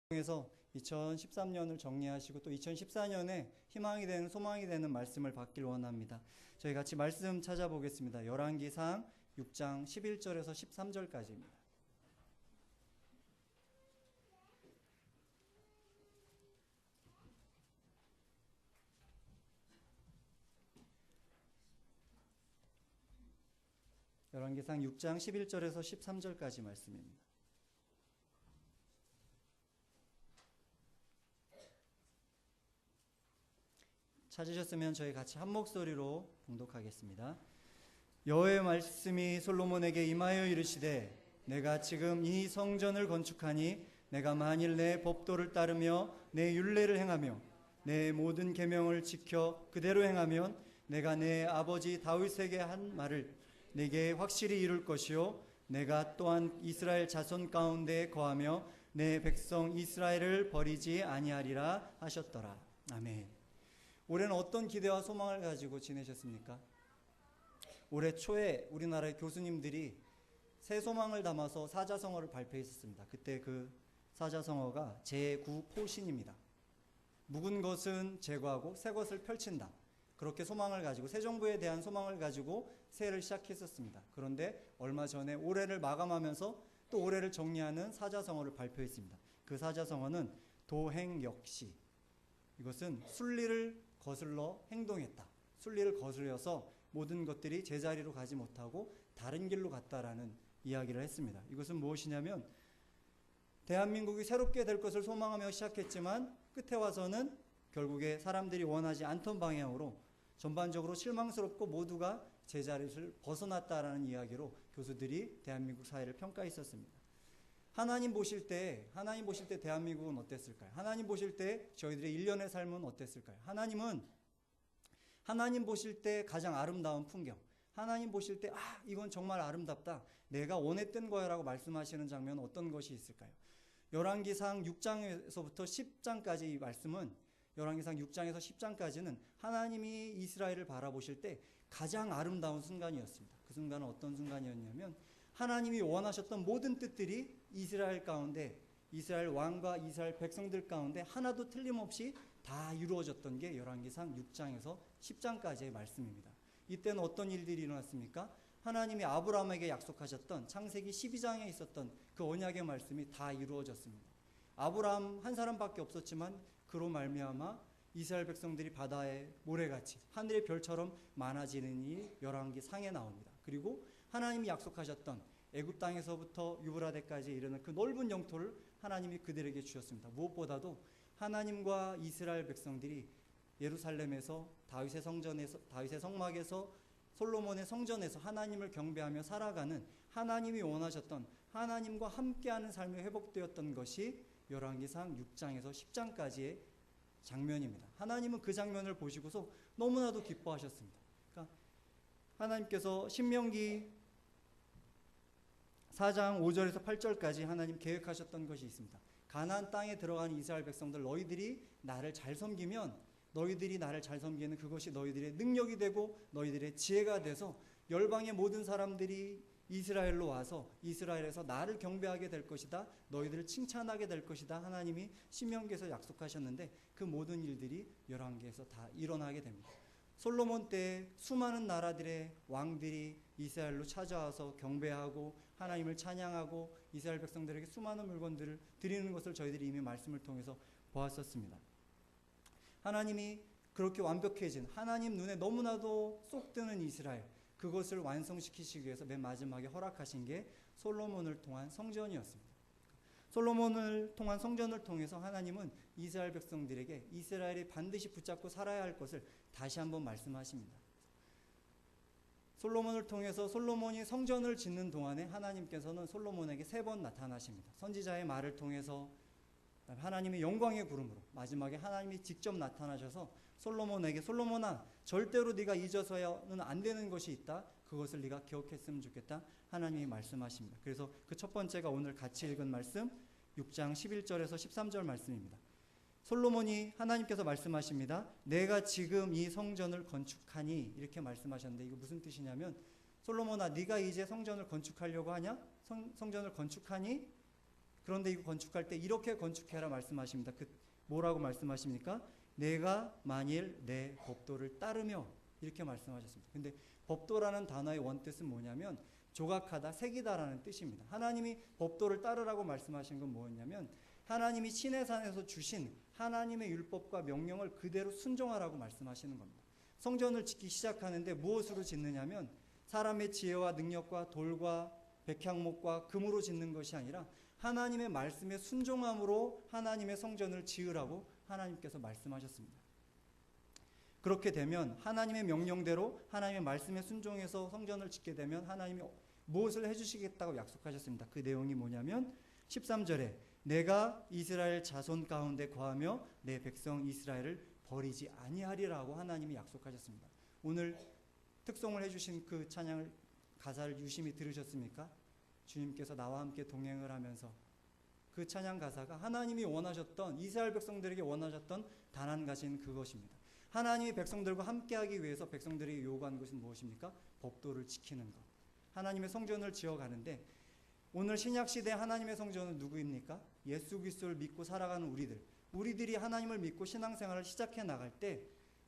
통해서 2013년을 정리하시고 또 2014년에 희망이 되는 소망이 되는 말씀을 받길 원합니다. 저희 같이 말씀 찾아보겠습니다. 열왕기상 6장 11절에서 13절까지입니다. 열왕기상 6장 11절에서 13절까지 말씀입니다. 찾으셨으면 저희 같이 한 목소리로 봉독하겠습니다. 여호와의 말씀이 솔로몬에게 임하여 이르시되 내가 지금 이 성전을 건축하니 내가 만일 내 법도를 따르며 내 율례를 행하며 내 모든 계명을 지켜 그대로 행하면 내가 내 아버지 다윗에게 한 말을 내게 확실히 이룰 것이요 내가 또한 이스라엘 자손 가운데 거하며 내 백성 이스라엘을 버리지 아니하리라 하셨더라. 아멘. 올해는 어떤 기대와 소망을 가지고 지내셨습니까? 올해 초에 우리나라의 교수님들이 새 소망을 담아서 사자성어를 발표했었습니다. 그때 그 사자성어가 제구포신입니다. 묵은 것은 제거하고 새 것을 펼친다. 그렇게 소망을 가지고 새 정부에 대한 소망을 가지고 새해를 시작했었습니다. 그런데 얼마 전에 올해를 마감하면서 또 올해를 정리하는 사자성어를 발표했습니다. 그 사자성어는 도행역시. 이것은 순리를 거슬러 행동했다. 순리를 거슬려서 모든 것들이 제자리로 가지 못하고 다른 길로 갔다라는 이야기를 했습니다. 이것은 무엇이냐면 대한민국이 새롭게 될 것을 소망하며 시작했지만 끝에 와서는 결국에 사람들이 원하지 않던 방향으로 전반적으로 실망스럽고 모두가 제자리를 벗어났다라는 이야기로 교수들이 대한민국 사회를 평가했었습니다. 하나님 보실 때 대한민국은 어땠을까요? 하나님 보실 때 저희들의 일련의 삶은 어땠을까요? 하나님 보실 때 가장 아름다운 풍경, 하나님 보실 때 이건 정말 아름답다, 내가 원했던 거야 라고 말씀하시는 장면은 어떤 것이 있을까요? 열왕기상 6장에서부터 10장까지 이 말씀은, 열왕기상 6장에서 10장까지는 하나님이 이스라엘을 바라보실 때 가장 아름다운 순간이었습니다. 그 순간은 어떤 순간이었냐면 하나님이 원하셨던 모든 뜻들이 이스라엘 가운데, 이스라엘 왕과 이스라엘 백성들 가운데 하나도 틀림없이 다 이루어졌던 게 열왕기상 6장에서 10장까지의 말씀입니다. 이때는 어떤 일들이 일어났습니까? 하나님이 아브라함에게 약속하셨던 창세기 12장에 있었던 그 언약의 말씀이 다 이루어졌습니다. 아브라함 한 사람밖에 없었지만 그로 말미암아 이스라엘 백성들이 바다의 모래같이 하늘의 별처럼 많아지는 열왕기상에 나옵니다. 그리고 하나님이 약속하셨던 애굽 땅에서부터 유브라데까지 이르는 그 넓은 영토를 하나님이 그들에게 주셨습니다. 무엇보다도 하나님과 이스라엘 백성들이 예루살렘에서 다윗의 성전에서, 다윗의 성막에서, 솔로몬의 성전에서 하나님을 경배하며 살아가는, 하나님이 원하셨던 하나님과 함께하는 삶이 회복되었던 것이 열왕기상 6장에서 10장까지의 장면입니다. 하나님은 그 장면을 보시고서 너무나도 기뻐하셨습니다. 그러니까 하나님께서 신명기 4장 5절에서 8절까지 하나님 계획하셨던 것이 있습니다. 가나안 땅에 들어간 이스라엘 백성들, 너희들이 나를 잘 섬기면, 너희들이 나를 잘 섬기는 그것이 너희들의 능력이 되고 너희들의 지혜가 돼서 열방의 모든 사람들이 이스라엘로 와서 이스라엘에서 나를 경배하게 될 것이다, 너희들을 칭찬하게 될 것이다, 하나님이 신명기에서 약속하셨는데 그 모든 일들이 열왕기에서 다 일어나게 됩니다. 솔로몬 때 수많은 나라들의 왕들이 이스라엘로 찾아와서 경배하고 하나님을 찬양하고 이스라엘 백성들에게 수많은 물건들을 드리는 것을 저희들이 이미 말씀을 통해서 보았었습니다. 하나님이 그렇게 완벽해진, 하나님 눈에 너무나도 쏙 드는 이스라엘, 그것을 완성시키시기 위해서 맨 마지막에 허락하신 게 솔로몬을 통한 성전이었습니다. 솔로몬을 통한 성전을 통해서 하나님은 이스라엘 백성들에게 이스라엘이 반드시 붙잡고 살아야 할 것을 다시 한번 말씀하십니다. 솔로몬을 통해서 솔로몬이 성전을 짓는 동안에 하나님께서는 솔로몬에게 3번 나타나십니다. 선지자의 말을 통해서, 하나님의 영광의 구름으로, 마지막에 하나님이 직접 나타나셔서 솔로몬에게, 솔로몬아, 절대로 네가 잊어서는 안 되는 것이 있다, 그것을 네가 기억했으면 좋겠다, 하나님이 말씀하십니다. 그래서 그 첫 번째가 오늘 같이 읽은 말씀 6장 11절에서 13절 말씀입니다. 솔로몬이, 하나님께서 말씀하십니다. 내가 지금 이 성전을 건축하니, 이렇게 말씀하셨는데 이거 무슨 뜻이냐면, 솔로몬아, 네가 이제 성전을 건축하려고 하냐? 성전을 건축하니? 그런데 이거 건축할 때 이렇게 건축해라 말씀하십니다. 뭐라고 말씀하십니까? 내가 만일 내 법도를 따르며, 이렇게 말씀하셨습니다. 근데 법도라는 단어의 원뜻은 뭐냐면 조각하다, 새기다라는 뜻입니다. 하나님이 법도를 따르라고 말씀하신 건 뭐였냐면 하나님이 시내산에서 주신 하나님의 율법과 명령을 그대로 순종하라고 말씀하시는 겁니다. 성전을 짓기 시작하는데 무엇으로 짓느냐면 사람의 지혜와 능력과 돌과 백향목과 금으로 짓는 것이 아니라 하나님의 말씀에 순종함으로 하나님의 성전을 지으라고 하나님께서 말씀하셨습니다. 그렇게 되면 하나님의 명령대로 하나님의 말씀에 순종해서 성전을 짓게 되면 하나님이 무엇을 해주시겠다고 약속하셨습니다. 그 내용이 뭐냐면 13절에 내가 이스라엘 자손 가운데 거하며 내 백성 이스라엘을 버리지 아니하리라고 하나님이 약속하셨습니다. 오늘 특송을 해주신 그 찬양을 가사를 유심히 들으셨습니까? 주님께서 나와 함께 동행을 하면서 그 찬양 가사가 하나님이 원하셨던, 이스라엘 백성들에게 원하셨던 단 한 가지는 그것입니다. 하나님이 백성들과 함께하기 위해서 백성들이 요구한 것은 무엇입니까? 법도를 지키는 것. 하나님의 성전을 지어가는데 오늘 신약시대 하나님의 성전은 누구입니까? 예수 그리스도를 믿고 살아가는 우리들이 하나님을 믿고 신앙생활을 시작해 나갈 때,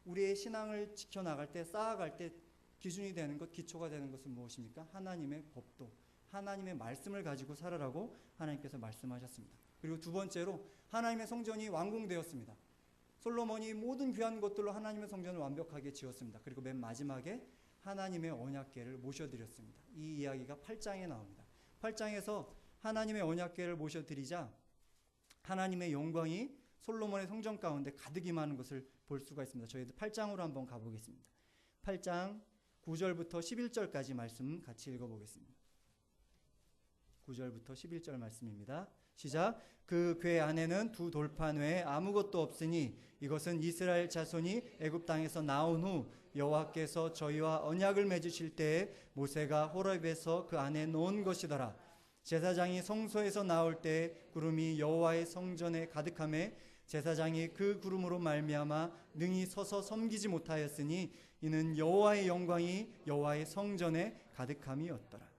우리의 신앙을 지켜나갈 때, 쌓아갈 때 기준이 되는 것, 기초가 되는 것은 무엇입니까? 하나님의 법도, 하나님의 말씀을 가지고 살아라고 하나님께서 말씀하셨습니다. 그리고 두 번째로 하나님의 성전이 완공되었습니다. 솔로몬이 모든 귀한 것들로 하나님의 성전을 완벽하게 지었습니다. 그리고 맨 마지막에 하나님의 언약궤를 모셔드렸습니다. 이 이야기가 8장에 나옵니다. 8장에서 하나님의 언약궤를 모셔드리자 하나님의 영광이 솔로몬의 성전 가운데 가득 임하는 것을 볼 수가 있습니다. 저희도 8장으로 한번 가보겠습니다. 8장 9절부터 11절까지 말씀 같이 읽어보겠습니다. 9절부터 11절 말씀입니다. 시작. 그 궤 안에는 두 돌판 외에 아무것도 없으니 이것은 이스라엘 자손이 애굽 땅에서 나온 후 여호와께서 저희와 언약을 맺으실 때에 모세가 호렙에서 그 안에 놓은 것이더라. 제사장이 성소에서 나올 때 구름이 여호와의 성전에 가득하매 제사장이 그 구름으로 말미암아 능히 서서 섬기지 못하였으니 이는 여호와의 영광이 여호와의 성전에 가득함이었더라.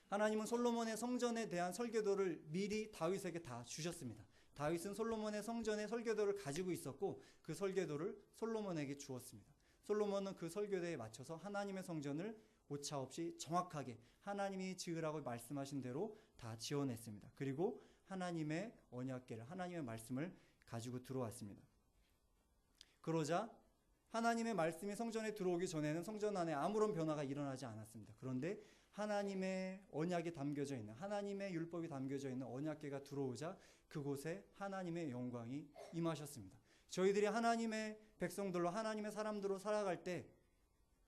하나님은 솔로몬의 성전에 대한 설계도를 미리 다윗에게 다 주셨습니다. 다윗은 솔로몬의 성전의 설계도를 가지고 있었고 그 설계도를 솔로몬에게 주었습니다. 솔로몬은 그 설계도에 맞춰서 하나님의 성전을 오차없이 정확하게 하나님이 지으라고 말씀하신 대로 다 지어냈습니다. 그리고 하나님의 언약궤를, 하나님의 말씀을 가지고 들어왔습니다. 그러자 하나님의 말씀이 성전에 들어오기 전에는 성전 안에 아무런 변화가 일어나지 않았습니다. 그런데 하나님의 언약이 담겨져 있는, 하나님의 율법이 담겨져 있는 언약궤가 들어오자 그곳에 하나님의 영광이 임하셨습니다. 저희들이 하나님의 백성들로, 하나님의 사람들로 살아갈 때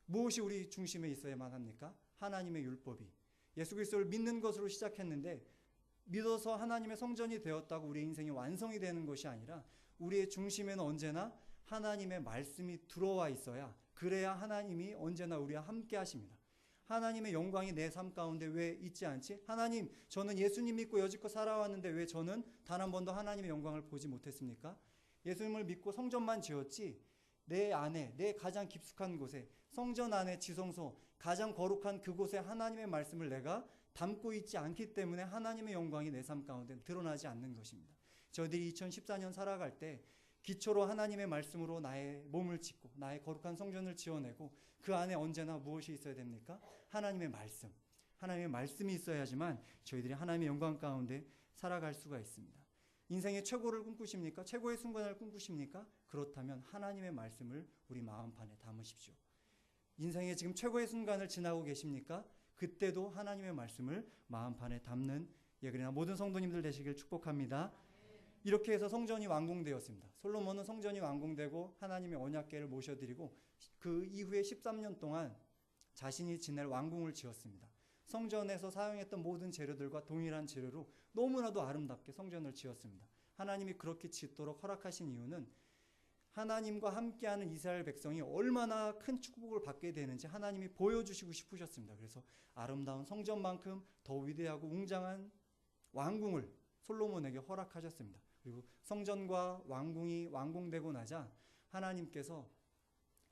무엇이 우리 중심에 있어야만 합니까? 하나님의 율법이. 예수 그리스도를 믿는 것으로 시작했는데 믿어서 하나님의 성전이 되었다고 우리의 인생이 완성이 되는 것이 아니라 우리의 중심에는 언제나 하나님의 말씀이 들어와 있어야, 그래야 하나님이 언제나 우리와 함께 하십니다. 하나님의 영광이 내 삶 가운데 왜 있지 않지? 하나님, 저는 예수님 믿고 여지껏 살아왔는데 왜 저는 단 한 번도 하나님의 영광을 보지 못했습니까? 예수님을 믿고 성전만 지었지 내 안에, 내 가장 깊숙한 곳에, 성전 안에 지성소, 가장 거룩한 그곳에 하나님의 말씀을 내가 담고 있지 않기 때문에 하나님의 영광이 내 삶 가운데 드러나지 않는 것입니다. 저희들이 2014년 살아갈 때 기초로 하나님의 말씀으로 나의 몸을 짓고 나의 거룩한 성전을 지어내고 그 안에 언제나 무엇이 있어야 됩니까? 하나님의 말씀. 하나님의 말씀이 있어야지만 저희들이 하나님의 영광 가운데 살아갈 수가 있습니다. 인생의 최고를 꿈꾸십니까? 최고의 순간을 꿈꾸십니까? 그렇다면 하나님의 말씀을 우리 마음판에 담으십시오. 인생의 지금 최고의 순간을 지나고 계십니까? 그때도 하나님의 말씀을 마음판에 담는 예그리나 모든 성도님들 되시길 축복합니다. 이렇게 해서 성전이 완공되었습니다. 솔로몬은 성전이 완공되고 하나님의 언약궤를 모셔드리고 그 이후에 13년 동안 자신이 지낼 왕궁을 지었습니다. 성전에서 사용했던 모든 재료들과 동일한 재료로 너무나도 아름답게 성전을 지었습니다. 하나님이 그렇게 짓도록 허락하신 이유는 하나님과 함께하는 이스라엘 백성이 얼마나 큰 축복을 받게 되는지 하나님이 보여주시고 싶으셨습니다. 그래서 아름다운 성전만큼 더 위대하고 웅장한 왕궁을 솔로몬에게 허락하셨습니다. 그리고 성전과 왕궁이 완공되고 나자 하나님께서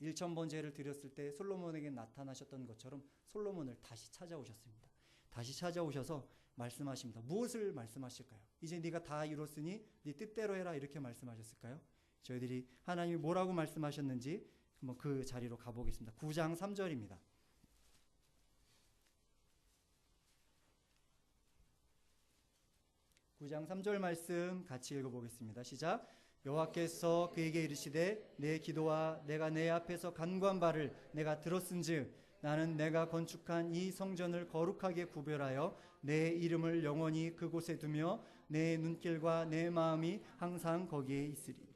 1000번제를 드렸을 때 솔로몬에게 나타나셨던 것처럼 솔로몬을 다시 찾아오셨습니다. 다시 찾아오셔서 말씀하십니다. 무엇을 말씀하실까요? 이제 네가 다 이뤘으니 네 뜻대로 해라 이렇게 말씀하셨을까요? 저희들이 하나님이 뭐라고 말씀하셨는지 한번 그 자리로 가보겠습니다. 9장 3절입니다. 9장 3절 말씀 같이 읽어보겠습니다. 시작. 여호와께서 그에게 이르시되 내 기도와 내가 내 앞에서 간구한 바를 내가 들었은즉 나는 내가 건축한 이 성전을 거룩하게 구별하여 내 이름을 영원히 그곳에 두며 내 눈길과 내 마음이 항상 거기에 있으리.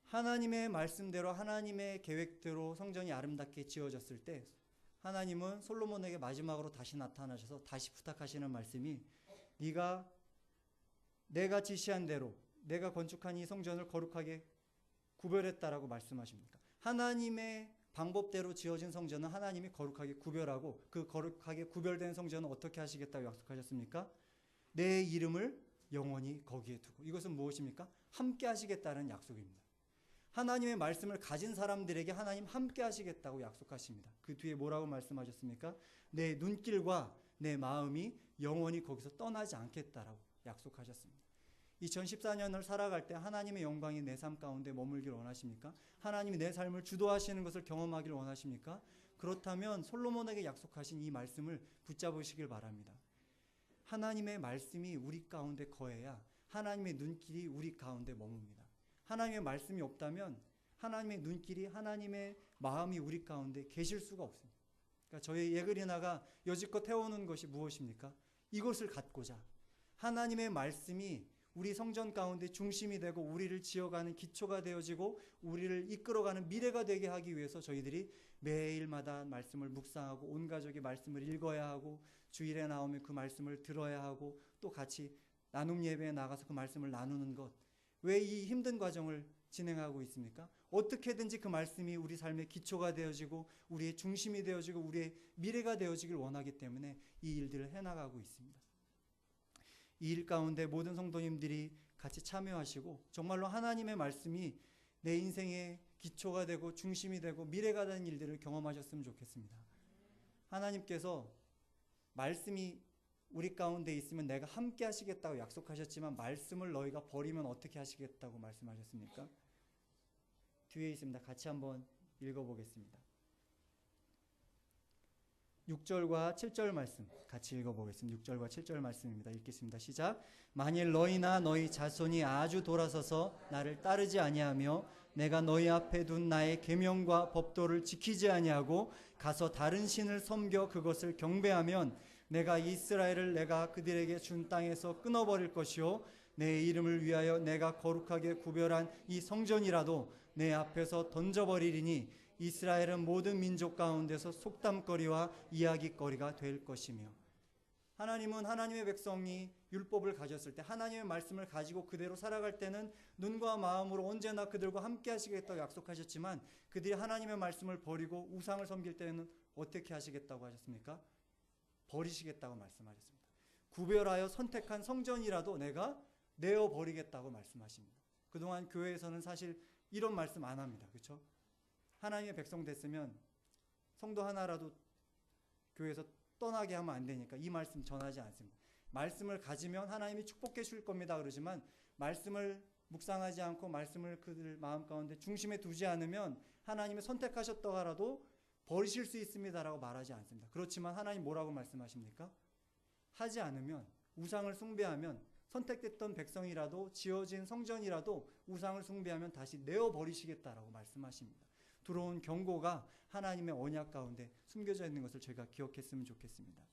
하나님의 말씀대로 하나님의 계획대로 성전이 아름답게 지어졌을 때 하나님은 솔로몬에게 마지막으로 다시 나타나셔서 다시 부탁하시는 말씀이 내가 지시한 대로 내가 건축한 이 성전을 거룩하게 구별했다라고 말씀하십니까? 하나님의 방법대로 지어진 성전은 하나님이 거룩하게 구별하고 그 거룩하게 구별된 성전은 어떻게 하시겠다고 약속하셨습니까? 내 이름을 영원히 거기에 두고. 이것은 무엇입니까? 함께 하시겠다는 약속입니다. 하나님의 말씀을 가진 사람들에게 하나님 함께 하시겠다고 약속하십니다. 그 뒤에 뭐라고 말씀하셨습니까? 내 눈길과 내 마음이 영원히 거기서 떠나지 않겠다라고 약속하셨습니다. 2014년을 살아갈 때 하나님의 영광이 내 삶 가운데 머물길 원하십니까? 하나님이 내 삶을 주도하시는 것을 경험하길 원하십니까? 그렇다면 솔로몬에게 약속하신 이 말씀을 붙잡으시길 바랍니다. 하나님의 말씀이 우리 가운데 거해야 하나님의 눈길이 우리 가운데 머뭅니다. 하나님의 말씀이 없다면 하나님의 눈길이 하나님의 마음이 우리 가운데 계실 수가 없습니다. 그러니까 저희 예그리나가 여지껏 해오는 것이 무엇입니까? 이것을 갖고자 하나님의 말씀이 우리 성전 가운데 중심이 되고 우리를 지어가는 기초가 되어지고 우리를 이끌어가는 미래가 되게 하기 위해서 저희들이 매일마다 말씀을 묵상하고 온 가족이 말씀을 읽어야 하고 주일에 나오면 그 말씀을 들어야 하고 또 같이 나눔 예배에 나가서 그 말씀을 나누는 것. 왜 이 힘든 과정을 진행하고 있습니까? 어떻게든지 그 말씀이 우리 삶의 기초가 되어지고 우리의 중심이 되어지고 우리의 미래가 되어지길 원하기 때문에 이 일들을 해나가고 있습니다. 이 일 가운데 모든 성도님들이 같이 참여하시고 정말로 하나님의 말씀이 내 인생의 기초가 되고 중심이 되고 미래가 되는 일들을 경험하셨으면 좋겠습니다. 하나님께서 말씀이 우리 가운데 있으면 내가 함께 하시겠다고 약속하셨지만 말씀을 너희가 버리면 어떻게 하시겠다고 말씀하셨습니까? 뒤에 있습니다. 같이 한번 읽어보겠습니다. 6절과 7절 말씀 같이 읽어보겠습니다. 6절과 7절 말씀입니다. 읽겠습니다. 시작. 만일 너희나 너희 자손이 아주 돌아서서 나를 따르지 아니하며 내가 너희 앞에 둔 나의 계명과 법도를 지키지 아니하고 가서 다른 신을 섬겨 그것을 경배하면 내가 이스라엘을 내가 그들에게 준 땅에서 끊어버릴 것이요 내 이름을 위하여 내가 거룩하게 구별한 이 성전이라도 내 앞에서 던져버리리니 이스라엘은 모든 민족 가운데서 속담거리와 이야기거리가 될 것이며. 하나님은 하나님의 백성이 율법을 가졌을 때 하나님의 말씀을 가지고 그대로 살아갈 때는 눈과 마음으로 언제나 그들과 함께 하시겠다고 약속하셨지만 그들이 하나님의 말씀을 버리고 우상을 섬길 때는 어떻게 하시겠다고 하셨습니까? 버리시겠다고 말씀하셨습니다. 구별하여 선택한 성전이라도 내가 내어버리겠다고 말씀하십니다. 그동안 교회에서는 사실 이런 말씀 안 합니다. 그렇죠? 하나님의 백성 됐으면 성도 하나라도 교회에서 떠나게 하면 안 되니까 이 말씀 전하지 않습니다. 말씀을 가지면 하나님이 축복해 주실 겁니다. 그러지만 말씀을 묵상하지 않고 말씀을 그들 마음 가운데 중심에 두지 않으면 하나님이 선택하셨다고 하라도 버리실 수 있습니다라고 말하지 않습니다. 그렇지만 하나님 뭐라고 말씀하십니까? 하지 않으면 우상을 숭배하면 선택됐던 백성이라도 지어진 성전이라도 우상을 숭배하면 다시 내어버리시겠다라고 말씀하십니다. 들어온 경고가 하나님의 언약 가운데 숨겨져 있는 것을 저희가 기억했으면 좋겠습니다.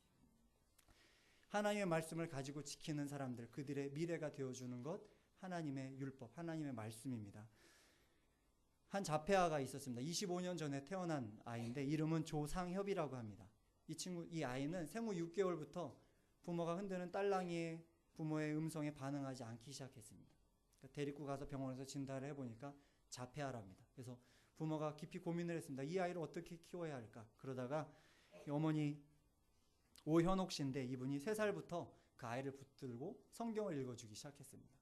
하나님의 말씀을 가지고 지키는 사람들, 그들의 미래가 되어주는 것, 하나님의 율법, 하나님의 말씀입니다. 한 자폐아가 있었습니다. 25년 전에 태어난 아이인데 이름은 조상협이라고 합니다. 이 아이는 생후 6개월부터 부모가 흔드는 딸랑이의 부모의 음성에 반응하지 않기 시작했습니다. 그러니까 데리고 가서 병원에서 진단을 해보니까 자폐아랍니다. 그래서 부모가 깊이 고민을 했습니다. 이 아이를 어떻게 키워야 할까? 그러다가 어머니 오현옥 씨인데 이분이 3살부터 그 아이를 붙들고 성경을 읽어주기 시작했습니다.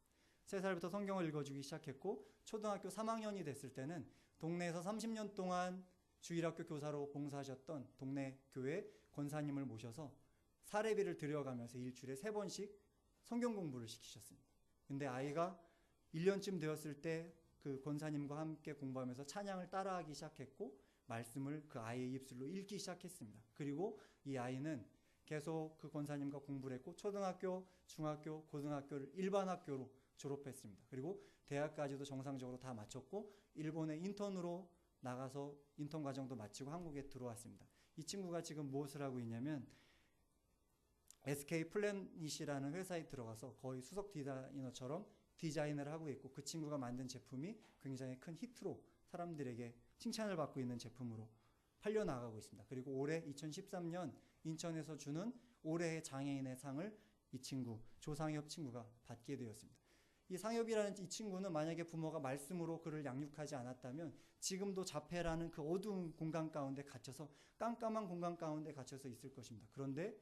3살부터 성경을 읽어주기 시작했고 초등학교 3학년이 됐을 때는 동네에서 30년 동안 주일학교 교사로 봉사하셨던 동네 교회 권사님을 모셔서 사례비를 들여가면서 일주일에 3번씩 성경 공부를 시키셨습니다. 근데 아이가 1년쯤 되었을 때 그 권사님과 함께 공부하면서 찬양을 따라하기 시작했고 말씀을 그 아이의 입술로 읽기 시작했습니다. 그리고 이 아이는 계속 그 권사님과 공부를 했고 초등학교, 중학교, 고등학교를 일반 학교로 졸업했습니다. 그리고 대학까지도 정상적으로 다 마쳤고 일본에 인턴으로 나가서 인턴 과정도 마치고 한국에 들어왔습니다. 이 친구가 지금 무엇을 하고 있냐면 SK 플래닛이라는 회사에 들어가서 거의 수석 디자이너처럼 디자인을 하고 있고 그 친구가 만든 제품이 굉장히 큰 히트로 사람들에게 칭찬을 받고 있는 제품으로 팔려나가고 있습니다. 그리고 올해 2013년 인천에서 주는 올해의 장애인의 상을 이 친구, 조상엽 친구가 받게 되었습니다. 이 상엽이라는 이 친구는 만약에 부모가 말씀으로 그를 양육하지 않았다면 지금도 자폐라는 그 어두운 공간 가운데 갇혀서 깜깜한 공간 가운데 갇혀서 있을 것입니다. 그런데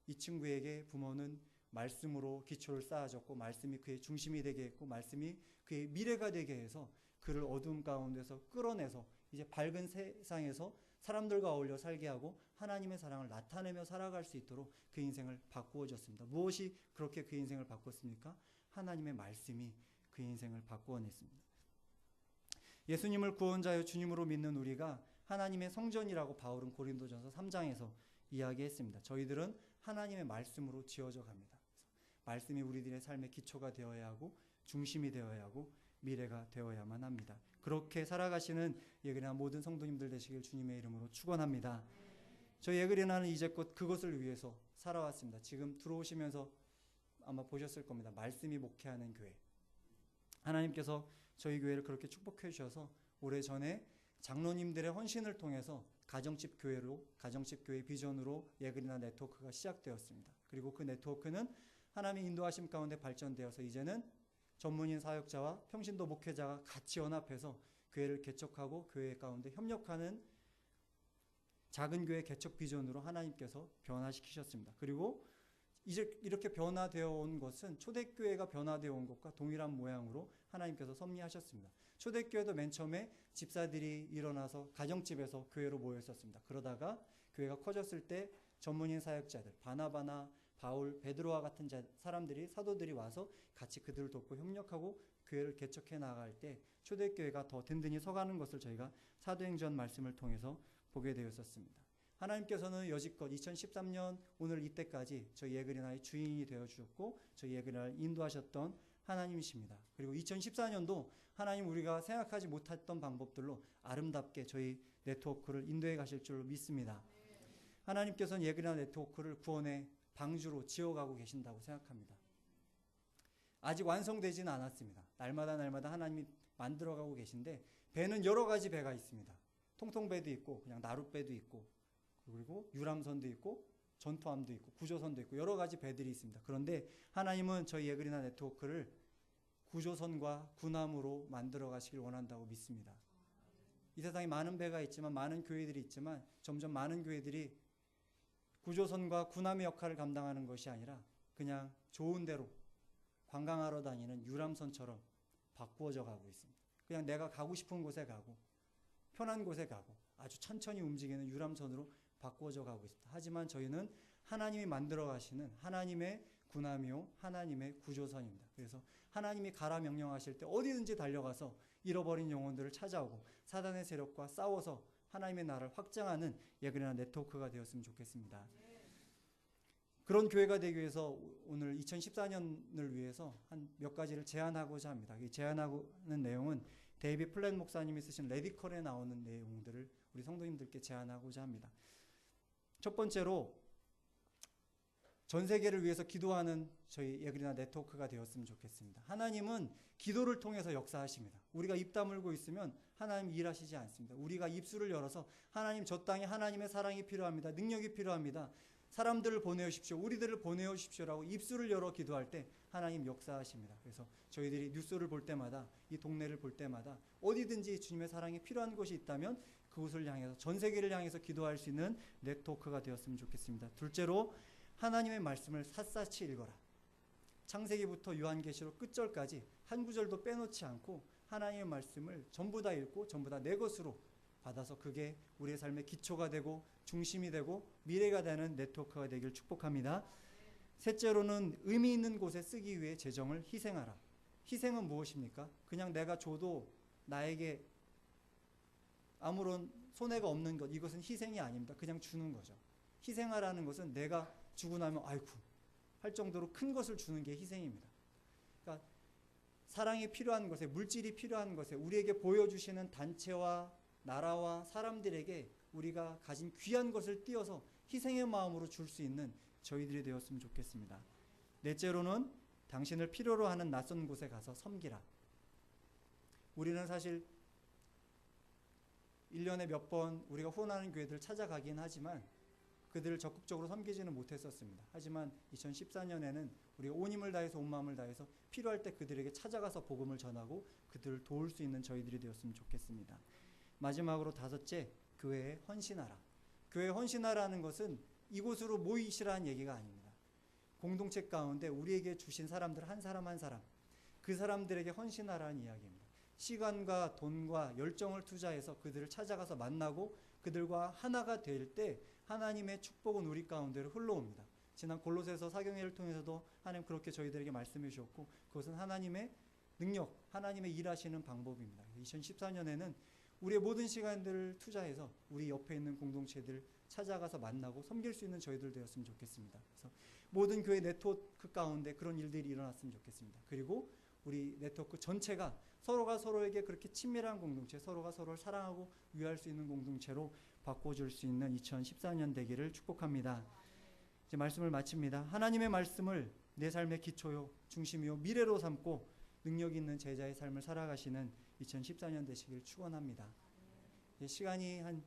이 친구에게 부모는 말씀으로 기초를 쌓아줬고 말씀이 그의 중심이 되게 했고 말씀이 그의 미래가 되게 해서 그를 어둠 가운데서 끌어내서 이제 밝은 세상에서 사람들과 어울려 살게 하고 하나님의 사랑을 나타내며 살아갈 수 있도록 그 인생을 바꾸어 줬습니다. 무엇이 그렇게 그 인생을 바꿨습니까? 하나님의 말씀이 그 인생을 바꾸어 냈습니다. 예수님을 구원자여 주님으로 믿는 우리가 하나님의 성전이라고 바울은 고린도전서 3장에서 이야기했습니다. 저희들은 하나님의 말씀으로 지어져 갑니다. 말씀이 우리들의 삶의 기초가 되어야 하고 중심이 되어야 하고 미래가 되어야만 합니다. 그렇게 살아가시는 예그리나 모든 성도님들 되시길 주님의 이름으로 축원합니다. 저희 예그리나는 이제껏 그것을 위해서 살아왔습니다. 지금 들어오시면서 아마 보셨을 겁니다. 말씀이 목회하는 교회. 하나님께서 저희 교회를 그렇게 축복해 주셔서 오래전에 장로님들의 헌신을 통해서 가정집 교회로, 가정집 교회 비전으로 예그리나 네트워크가 시작되었습니다. 그리고 그 네트워크는 하나님의 인도하심 가운데 발전되어서 이제는 전문인 사역자와 평신도 목회자가 같이 연합해서 교회를 개척하고 교회 가운데 협력하는 작은 교회 개척 비전으로 하나님께서 변화시키셨습니다. 그리고 이제 이렇게 변화되어 온 것은 초대교회가 변화되어 온 것과 동일한 모양으로 하나님께서 섭리하셨습니다. 초대교회도 맨 처음에 집사들이 일어나서 가정집에서 교회로 모여 있었습니다. 그러다가 교회가 커졌을 때 전문인 사역자들, 바나바나 바울, 베드로와 같은 사람들이 사도들이 와서 같이 그들을 돕고 협력하고 교회를 개척해 나갈 때 초대교회가 더 든든히 서가는 것을 저희가 사도행전 말씀을 통해서 보게 되었었습니다. 하나님께서는 여지껏 2013년 오늘 이때까지 저희 예그리나의 주인이 되어주셨고 저희 예그리나를 인도하셨던 하나님이십니다. 그리고 2014년도 하나님 우리가 생각하지 못했던 방법들로 아름답게 저희 네트워크를 인도해 가실 줄 믿습니다. 하나님께서는 예그리나 네트워크를 구원의 방주로 지어가고 계신다고 생각합니다. 아직 완성되지는 않았습니다. 날마다 하나님이 만들어가고 계신데 배는 여러 가지 배가 있습니다. 통통배도 있고 그냥 나룻배도 있고 그리고 유람선도 있고 전투함도 있고 구조선도 있고 여러 가지 배들이 있습니다. 그런데 하나님은 저희 예그리나 네트워크를 구조선과 군함으로 만들어 가시길 원한다고 믿습니다. 이 세상에 많은 배가 있지만 많은 교회들이 있지만 점점 많은 교회들이 구조선과 군함의 역할을 감당하는 것이 아니라 그냥 좋은 대로 관광하러 다니는 유람선처럼 바꾸어져 가고 있습니다. 그냥 내가 가고 싶은 곳에 가고 편한 곳에 가고 아주 천천히 움직이는 유람선으로 바꾸어져 가고 있습니다. 하지만 저희는 하나님이 만들어 가시는 하나님의 군함이요 하나님의 구조선입니다. 그래서 하나님이 가라 명령하실 때 어디든지 달려가서 잃어버린 영혼들을 찾아오고 사단의 세력과 싸워서 하나님의 나라를 확장하는 예그리나 네트워크가 되었으면 좋겠습니다. 그런 교회가 되기 위해서 오늘 2014년을 위해서 한 몇 가지를 제안하고자 합니다. 이 제안하는 내용은 데이비 플랫 목사님이 쓰신 레디컬에 나오는 내용들을 우리 성도님들께 제안하고자 합니다. 첫 번째로 전 세계를 위해서 기도하는 저희 예그리나 네트워크가 되었으면 좋겠습니다. 하나님은 기도를 통해서 역사하십니다. 우리가 입 다물고 있으면 하나님 일하시지 않습니다. 우리가 입술을 열어서 하나님 저 땅에 하나님의 사랑이 필요합니다. 능력이 필요합니다. 사람들을 보내오십시오. 우리들을 보내오십시오라고 입술을 열어 기도할 때 하나님 역사하십니다. 그래서 저희들이 뉴스를 볼 때마다 이 동네를 볼 때마다 어디든지 주님의 사랑이 필요한 곳이 있다면 그곳을 향해서 전 세계를 향해서 기도할 수 있는 네트워크가 되었으면 좋겠습니다. 둘째로 하나님의 말씀을 샅샅이 읽어라. 창세기부터 요한계시록 끝절까지 한 구절도 빼놓지 않고 하나님의 말씀을 전부 다 읽고 전부 다 내 것으로 받아서 그게 우리의 삶의 기초가 되고 중심이 되고 미래가 되는 네트워크가 되길 축복합니다. 셋째로는 의미 있는 곳에 쓰기 위해 재정을 희생하라. 희생은 무엇입니까? 그냥 내가 줘도 나에게 아무런 손해가 없는 것, 이것은 희생이 아닙니다. 그냥 주는 거죠. 희생하라는 것은 내가 주고 나면 아이고 할 정도로 큰 것을 주는 게 희생입니다. 그러니까 사랑이 필요한 것에, 물질이 필요한 것에, 우리에게 보여주시는 단체와 나라와 사람들에게 우리가 가진 귀한 것을 띄어서 희생의 마음으로 줄 수 있는 저희들이 되었으면 좋겠습니다. 넷째로는 당신을 필요로 하는 낯선 곳에 가서 섬기라. 우리는 사실 1년에 몇 번 우리가 후원하는 교회들을 찾아가긴 하지만 그들을 적극적으로 섬기지는 못했었습니다. 하지만 2014년에는 우리가 온 힘을 다해서 온 마음을 다해서 필요할 때 그들에게 찾아가서 복음을 전하고 그들을 도울 수 있는 저희들이 되었으면 좋겠습니다. 마지막으로 다섯째, 교회에 헌신하라. 교회에 헌신하라는 것은 이곳으로 모이시라는 얘기가 아닙니다. 공동체 가운데 우리에게 주신 사람들 한 사람 한 사람, 그 사람들에게 헌신하라는 이야기입니다. 시간과 돈과 열정을 투자해서 그들을 찾아가서 만나고 그들과 하나가 될 때 하나님의 축복은 우리 가운데로 흘러옵니다. 지난 골로새서 사경회를 통해서도 하나님 그렇게 저희들에게 말씀해 주셨고 그것은 하나님의 능력, 하나님의 일하시는 방법입니다. 2014년에는 우리의 모든 시간들을 투자해서 우리 옆에 있는 공동체들 찾아가서 만나고 섬길 수 있는 저희들 되었으면 좋겠습니다. 그래서 모든 교회 네트워크 가운데 그런 일들이 일어났으면 좋겠습니다. 그리고 우리 네트워크 전체가 서로가 서로에게 그렇게 친밀한 공동체, 서로가 서로를 사랑하고 위할 수 있는 공동체로 바꿔줄 수 있는 2014년 되기를 축복합니다. 이제 말씀을 마칩니다. 하나님의 말씀을 내 삶의 기초요, 중심이요, 미래로 삼고 능력 있는 제자의 삶을 살아가시는 2014년 되시길 축원합니다. 시간이 한